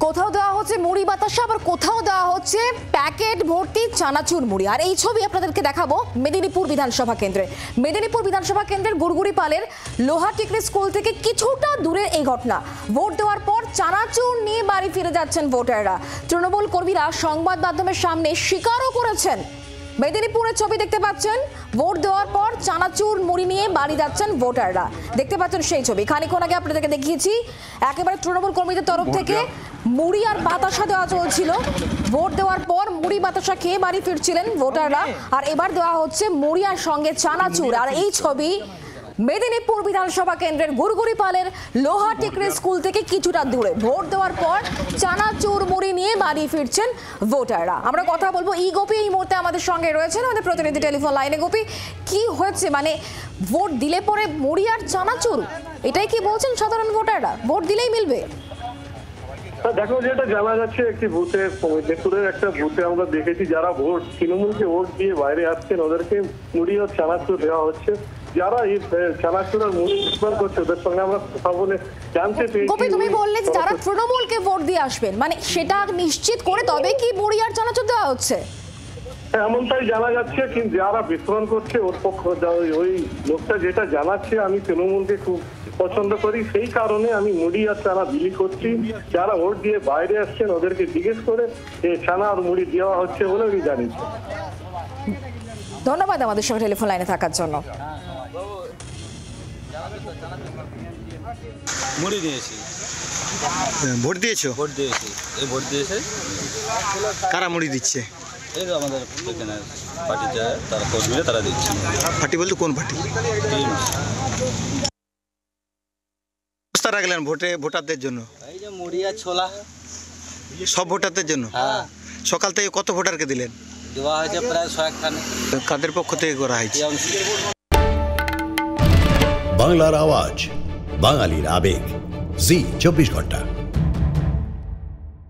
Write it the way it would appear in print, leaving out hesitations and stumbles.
কোথাও দেওয়া হচ্ছে মুড়ি বাতাসা, আবার কোথাও দেওয়া হচ্ছে প্যাকেট ভর্তি চানাচুর মুড়ি। আর এই ছবি আপনাদেরকে দেখাবো মেদিনীপুর বিধানসভা কেন্দ্রে। মেদিনীপুর বিধানসভা কেন্দ্রের গুড়গুড়িপালের লোহাটিকরি স্কুল থেকে কিছুটা দূরে এই ঘটনা। ভোট দেওয়ার পর চানাচুর নিয়ে বাড়ি ফিরে যাচ্ছেন ভোটাররা। তৃণমূল কর্মীরা সংবাদ মাধ্যমের সামনে স্বীকারও করেছেন। মেদিনীপুরের ছবি দেখতে পাচ্ছেন, ভোট দেওয়ার পর চানাচুর মুড়ি নিয়ে বাড়ি যাচ্ছেন ভোটাররা। দেখতে পাচ্ছেন সেই ছবি, খানিকক্ষণ আগে আপনাদেরকে দেখিয়েছি। একেবারে তৃণমূল কর্মীদের তরফ থেকে মুড়ি আর বাতাসা দেওয়া চলছিল। ভোট দেওয়ার পর মুড়ি বাতাসা খেয়ে বাড়ি ফিরছিলেন ভোটাররা, আর এবার দেওয়া হচ্ছে মুড়ি আর সঙ্গে চানাচুর। আর এই ছবি মেদিনীপুর বিধানসভা কেন্দ্রের গুড়গুড়িপালের লোহাটিকরি স্কুল থেকে কিছুটা দূরে। ভোট দেওয়ার পর চানাচুর মুড়ি নিয়ে বাড়ি ফিরছেন ভোটাররা। আমরা কথা বলবো ই গোপী এই মুহূর্তে আমাদের সঙ্গে রয়েছেন, আমাদের প্রতিনিধি টেলিফোন লাইনে। গোপী, কি হয়েছে? মানে ভোট দিলে পরে মুড়ি আর চানাচুর, এটাই কি বলছেন সাধারণ ভোটাররা? ভোট দিলেই মিলবে? দেখো, যেটা জানা যাচ্ছে একটি বুথে, মেদিনীপুরের একটা বুথে আমরা দেখেছি যারা ভোট তৃণমূলকে ভোট দিয়ে বাইরে আসছেন ওদেরকে মুড়ি ও চানাচুর দেওয়া হচ্ছে। যারা এই চানাচুর আর মুড়ি বিতরণ করছে ওদের সঙ্গে আমরা কথা বলে জানতে পেরেছি। গোপী, তুমি বললে যারা তৃণমূলকে ভোট দিয়ে আসবেন, মানে সেটা নিশ্চিত করে তবে কি মুড়ি আর চানাচুর দেওয়া হচ্ছে? এমনটাই জানা যাচ্ছে, কিন্তু যারা বিতরণ করছে ওর পক্ষ ওই লোকটা যেটা জানাচ্ছে, আমি তৃণমূলকে খুব পছন্দ করি, সেই কারণে আমি মুড়ি আর চানা বিলি করছি। যারা ভোট দিয়ে বাইরে আসছেন ওদেরকে জিজ্ঞেস করে চানা আর মুড়ি দেওয়া হচ্ছে বলে আমি জানিয়েছি। ধন্যবাদ আমাদের সঙ্গে টেলিফোন লাইনে থাকার জন্য। মুড়ি দিয়েছি। ভোট দিয়েছো? ভোট দিয়েছি। এই ভোট দিয়েছে। কারা মুড়ি দিচ্ছে? এই তো আমাদের এখানে পার্টি যায়, তারা কর্মীরা তারা দিচ্ছে। পার্টি বলতে কোন পার্টি? ব্যবস্থা রাখলেন ভোটারদের জন্য? এই যে মুড়ি আর ছোলা সব ভোটারদের জন্য? হ্যাঁ। সকাল থেকে কত ভোটারকে দিলেন? দেওয়া হয়েছে প্রায় 100 খানে। কাদের পক্ষ থেকে করা হয়েছে? বাংলার আওয়াজ, বাঙালির আবেগ, জি 24 ঘন্টা।